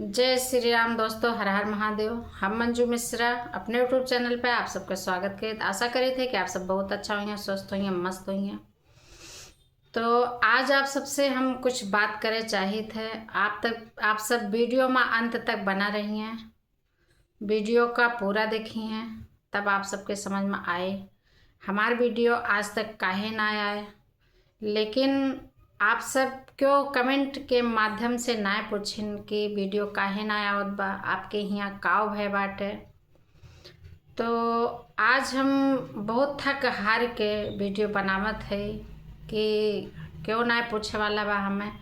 जय श्री राम दोस्तों, हर हर महादेव। हम मंजू मिश्रा अपने यूट्यूब चैनल पे आप सबका स्वागत करे। आशा करे थे कि आप सब बहुत अच्छा होइए, स्वस्थ होइए, मस्त होइए। तो आज आप सबसे हम कुछ बात करे चाहिए थे। आप सब वीडियो में अंत तक बना रही हैं, वीडियो का पूरा देखी हैं, तब आप सबके समझ में आए हमार वीडियो आज तक काहे ना आए। लेकिन आप सब क्यों कमेंट के माध्यम से ना पूछिन कि वीडियो काहे ना आवत बा, आपके यहाँ काव भय बाटे। तो आज हम बहुत थक हार के वीडियो बनावत है कि क्यों ना पूछे वाला बा हमें।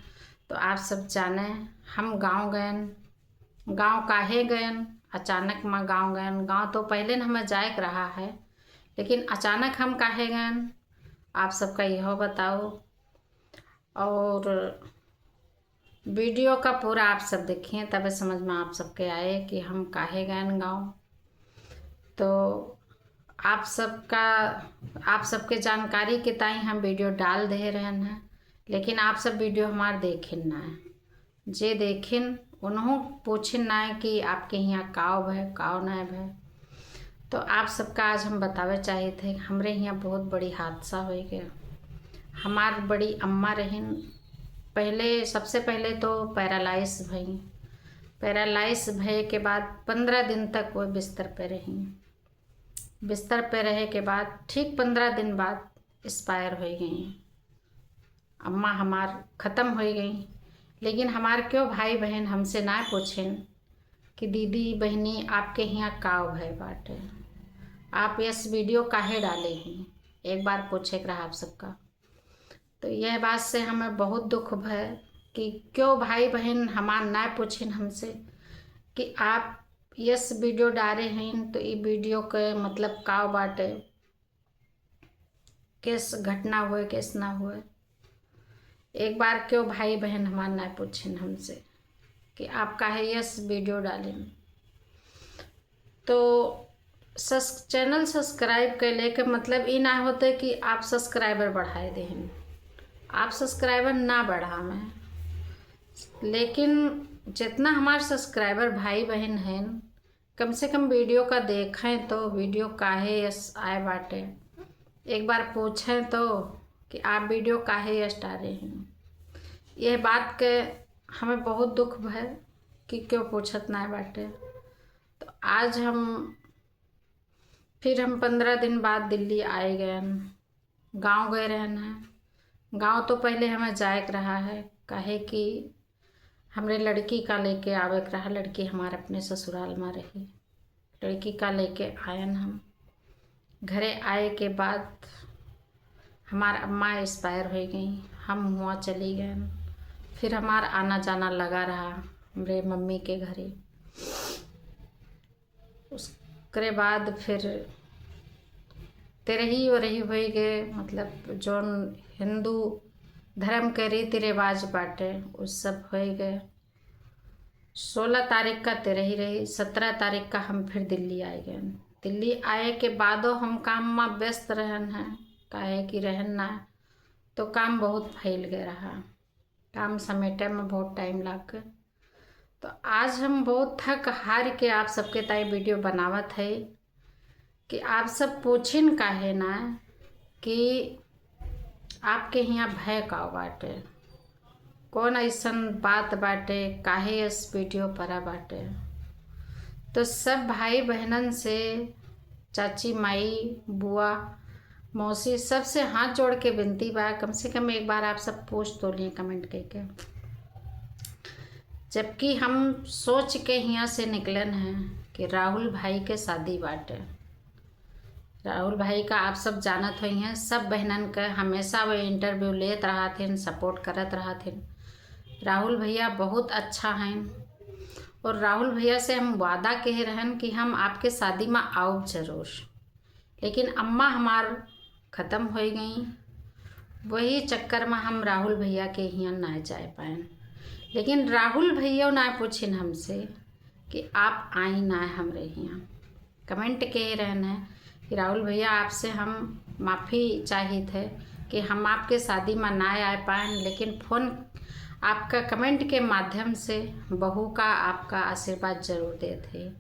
तो आप सब जाने हम गांव गए। गांव काहे गए? अचानक में गांव गए। गांव तो पहले न हमें जाए के रहा है, लेकिन अचानक हम काहे गए आप सबका यह बताओ। और वीडियो का पूरा आप सब देखिए, तब समझ में आप सबके आए कि हम काहे गए गाँव। तो आप सबके जानकारी के ताई हम वीडियो डाल दे रहे हैं, लेकिन आप सब वीडियो हमार देखिन ना है। जे देखिन उन्हों पूछिन ना है कि आपके यहाँ काव है काव ना है। तो आप सबका आज हम बतावे चाहिए थे। हमरे यहाँ बहुत बड़ी हादसा हो गया। हमार बड़ी अम्मा रहीन, सबसे पहले तो पैरालाइज भय के बाद 15 दिन तक वो बिस्तर पे रही। बिस्तर पे रहे के बाद ठीक 15 दिन बाद एक्सपायर हो गई। अम्मा हमार ख़त्म हो गई। लेकिन हमार क्यों भाई बहन हमसे ना पूछें कि दीदी बहनी आपके यहाँ काव भय बाटे, आप इस वीडियो काहे डाले हैं, एक बार पूछे रहा आप सबका। तो यह बात से हमें बहुत दुख है कि क्यों भाई बहन हमार ना पूछें हमसे कि आप यस वीडियो डाले हैं तो ये वीडियो के मतलब का बाटे, किस घटना हुए किस ना हुए। एक बार क्यों भाई बहन हमार ना पूछें हमसे कि आप काहे यस वीडियो डालें। तो चैनल सब्सक्राइब कर ले के मतलब ये ना होते कि आप सब्सक्राइबर बढ़ाए दें। आप सब्सक्राइबर ना बढ़ा में, लेकिन जितना हमारे सब्सक्राइबर भाई बहन हैं कम से कम वीडियो का देखें तो वीडियो काहे यस आए बाटे। एक बार पूछें तो कि आप वीडियो काहे यस डाले हैं। यह बात के हमें बहुत दुख है कि क्यों पूछत ना बाटे। तो आज हम 15 दिन बाद दिल्ली आए गए। गांव गए रहना। गांव तो पहले हमें जाए के रहा है, काहे कि हमरे लड़की का लेके आवे के रहा। लड़की हमारे अपने ससुराल में रही। लड़की का लेके आयन हम घरे। आए के बाद हमार अम्मा एक्सपायर हो गई, हम हुआ चली गए। फिर हमार आना जाना लगा रहा हमरे मम्मी के घरे। उसके बाद फिर तेरही हो गए, मतलब जो हिंदू धर्म के रीति रिवाज बाटे उस सब हो गए। 16 तारीख का तेरही रही। 17 तारीख का हम फिर दिल्ली आए गए। दिल्ली आए के बादो हम काम में व्यस्त रहन हैं, काहे कि रहन ना तो काम बहुत फैल गया रहा। काम समेटे में बहुत टाइम लग गया। तो आज हम बहुत थक हार के आप सबके ताई वीडियो बनावत है कि आप सब पूछिन काहे ना कि आपके यहाँ भय का बाटे, कौन ऐसन बात बाटे, काहे इस वीडियो पर बाटे। तो सब भाई बहनन से, चाची माई बुआ मौसी सबसे हाथ जोड़ के विनती बा, कम से कम एक बार आप सब पूछ तो लिए कमेंट करके। जबकि हम सोच के यहाँ से निकलन हैं कि राहुल भाई के शादी बाटे। राहुल भाई का आप सब जानत हुई हैं। सब बहनन का हमेशा वो इंटरव्यू लेत रहा थे, सपोर्ट करत रहा थे। राहुल भैया बहुत अच्छा हैं और राहुल भैया से हम वादा कह रहन कि हम आपके शादी में आओ जरूर। लेकिन अम्मा हमार ख़त्म हो गई, वही चक्कर में हम राहुल भैया के यहाँ ना जा पाए। लेकिन राहुल भैया ना पूछिन हमसे कि आप आई ना हमरे यहाँ। कमेंट कह रहना है कि राहुल भैया आपसे हम माफ़ी चाहिए थे कि हम आपके शादी में ना आ पाए। लेकिन फ़ोन आपका कमेंट के माध्यम से बहू का आपका आशीर्वाद जरूर देते।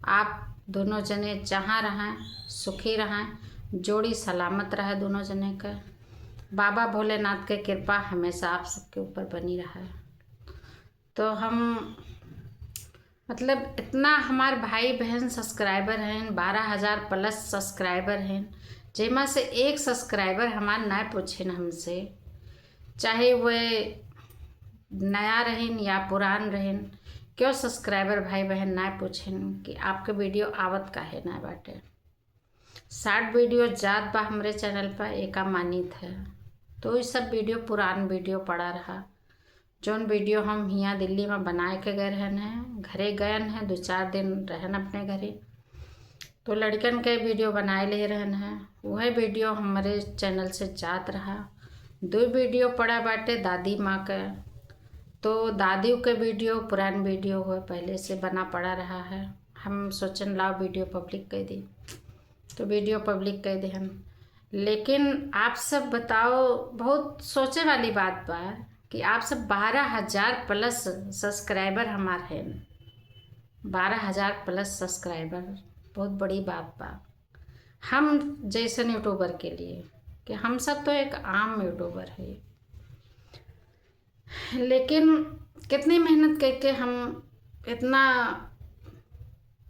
आप दोनों जने जहाँ रहें सुखी रहें, जोड़ी सलामत रहे दोनों जने का। बाबा भोलेनाथ के कृपा हमेशा आप सबके ऊपर बनी रहे। तो हम मतलब इतना हमारे भाई बहन सब्सक्राइबर हैं, 12,000 प्लस सब्सक्राइबर हैं, जेमा से एक सब्सक्राइबर हमार ना पूछें हमसे, चाहे वह नया रहें या पुरान रहें, क्यों सब्सक्राइबर भाई बहन ना पूछें कि आपके वीडियो आवत काहे ना बाटे। 60 वीडियो जात बा हमरे चैनल पर एका मानित है, तो ये सब वीडियो पुरान वीडियो पड़ा रहा। जौन वीडियो हम हियाँ दिल्ली में बनाए के गए रहन हैं, घरे गए हैं 2-4 दिन रहन अपने घरे, तो लड़कन के वीडियो बनाए ले रहन हैं, वह वीडियो हमारे चैनल से जात रहा। 2 वीडियो पड़ा बाटे दादी माँ का, तो दादी के वीडियो पुरान वीडियो हुआ पहले से बना पड़ा रहा है। हम सोचन लाओ वीडियो पब्लिक कर दी, तो वीडियो पब्लिक कर दे हम। लेकिन आप सब बताओ, बहुत सोचे वाली बात बा कि आप सब 12,000 प्लस सब्सक्राइबर हमार हैं। 12,000 प्लस सब्सक्राइबर बहुत बड़ी बात बा हम जैसे यूट्यूबर के लिए, कि हम सब तो एक आम यूट्यूबर है। लेकिन कितनी मेहनत करके हम इतना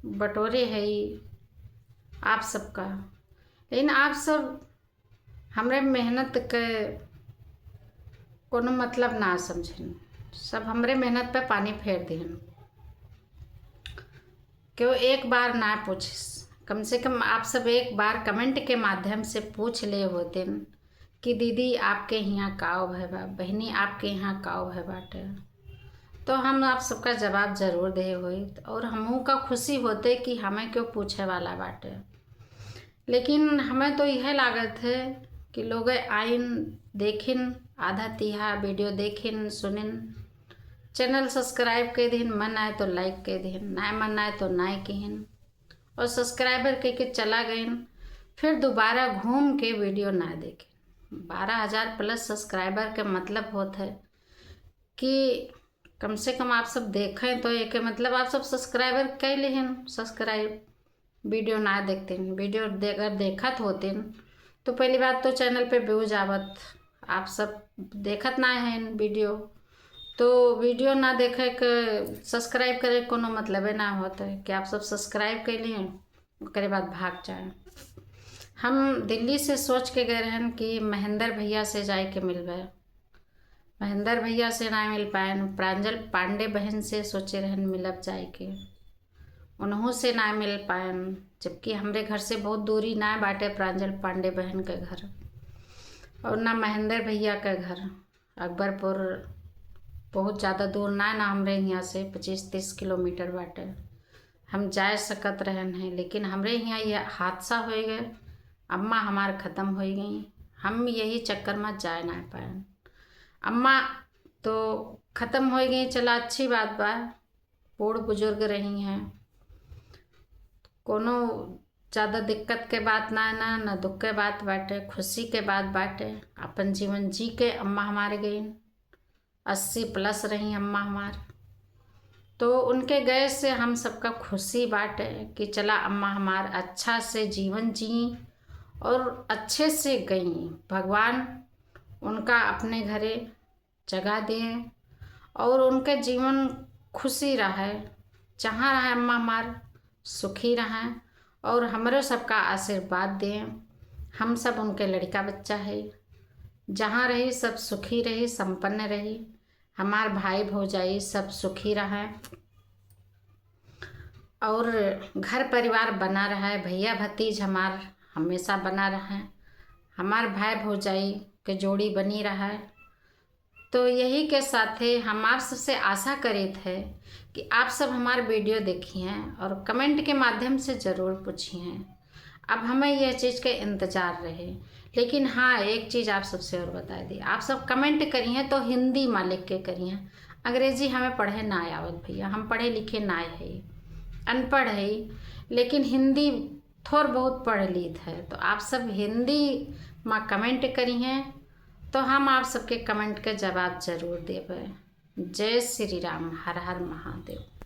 बटोरे है आप सबका, लेकिन आप सब हमरे मेहनत के कोनो मतलब ना समझें, सब हमरे मेहनत पे पानी फेर दें। क्यों एक बार ना पूछ, कम से कम आप सब एक बार कमेंट के माध्यम से पूछ ले होते कि दीदी आपके यहाँ काव है बा, बहनी आपके यहाँ काव है बाटे, तो हम आप सबका जवाब जरूर दे हुई और हमों का खुशी होते कि हमें क्यों पूछे वाला बाटे। लेकिन हमें तो यह लागत है कि लोग आइन देखिन, आधा तिहा वीडियो देखिन सुनिन, चैनल सब्सक्राइब कर दिन, मन आए तो लाइक कर दिन, ना मन आए तो ना कहिन, और सब्सक्राइबर कह के चला गइन, फिर दोबारा घूम के वीडियो ना देखें। 12,000 प्लस सब्सक्राइबर के मतलब होता है कि कम से कम आप सब देखें, तो एक मतलब आप सब सब्सक्राइबर कर लें। सब्सक्राइब वीडियो ना देखते हैं, वीडियो अगर देखत होते तो पहली बात तो चैनल पे व्यूज आवत, आप सब देखत ना हैं वीडियो, तो वीडियो ना देखे के सब्सक्राइब करे कोनो मतलब ना होता है कि आप सब सब्सक्राइब कर लिए उसके बाद भाग जाए। हम दिल्ली से सोच के गए रहन कि महेंद्र भैया से जाए के मिलबे, महेंद्र भैया से ना मिल पाए, प्रांजल पांडे बहन से सोचे रहन मिलब जाए के, उन्हों से ना मिल पाए, जबकि हमरे घर से बहुत दूरी ना बाटे प्रांजल पांडे बहन के घर, और ना महेंद्र भैया के घर अकबरपुर, बहुत ज़्यादा दूर ना हमरे यहाँ से 25-30 किलोमीटर बाटे, हम जा सकत रहन हैं। लेकिन हमरे यहाँ यह हादसा हो गए, अम्मा हमार ख़त्म हो गई, हम यही चक्कर में जा ना पाए। अम्मा तो ख़त्म हो गई, चला अच्छी बात बा, बूढ़ बुजुर्ग रही हैं, कोनो ज़्यादा दिक्कत के बात ना दुख के बात बाटे, खुशी के बात बाटे। अपन जीवन जी के अम्मा हमारे गई, 80 प्लस रही अम्मा हमार, तो उनके गए से हम सबका खुशी बाटे कि चला अम्मा हमार अच्छा से जीवन जी और अच्छे से गई। भगवान उनका अपने घरे जगह दें और उनके जीवन खुशी रहे, जहाँ रहे अम्मा हमार सुखी रहें, और हमारे सबका आशीर्वाद दें। हम सब उनके लड़का बच्चा है, जहाँ रही सब सुखी रही, संपन्न रही, हमार भाई भौजाई सब सुखी रहें और घर परिवार बना रहे, भैया भतीज हमार हमेशा बना रहे, हमार भाई भौजाई के जोड़ी बनी रहे। तो यही के साथ हम आप सबसे आशा करे थे कि आप सब हमारे वीडियो देखिए और कमेंट के माध्यम से ज़रूर पूछिए। अब हमें यह चीज़ के इंतज़ार रहे। लेकिन हाँ, एक चीज़ आप सबसे और बता दी, आप सब कमेंट करिए तो हिंदी में लिख के करिए, अंग्रेजी हमें पढ़े ना आवत भैया, हम पढ़े लिखे ना है, अनपढ़ है, लेकिन हिंदी थोड़ बहुत पढ़ ली है। तो आप सब हिंदी में कमेंट करिए तो हम आप सबके कमेंट के जवाब ज़रूर देवे। जय श्री राम। हर हर महादेव।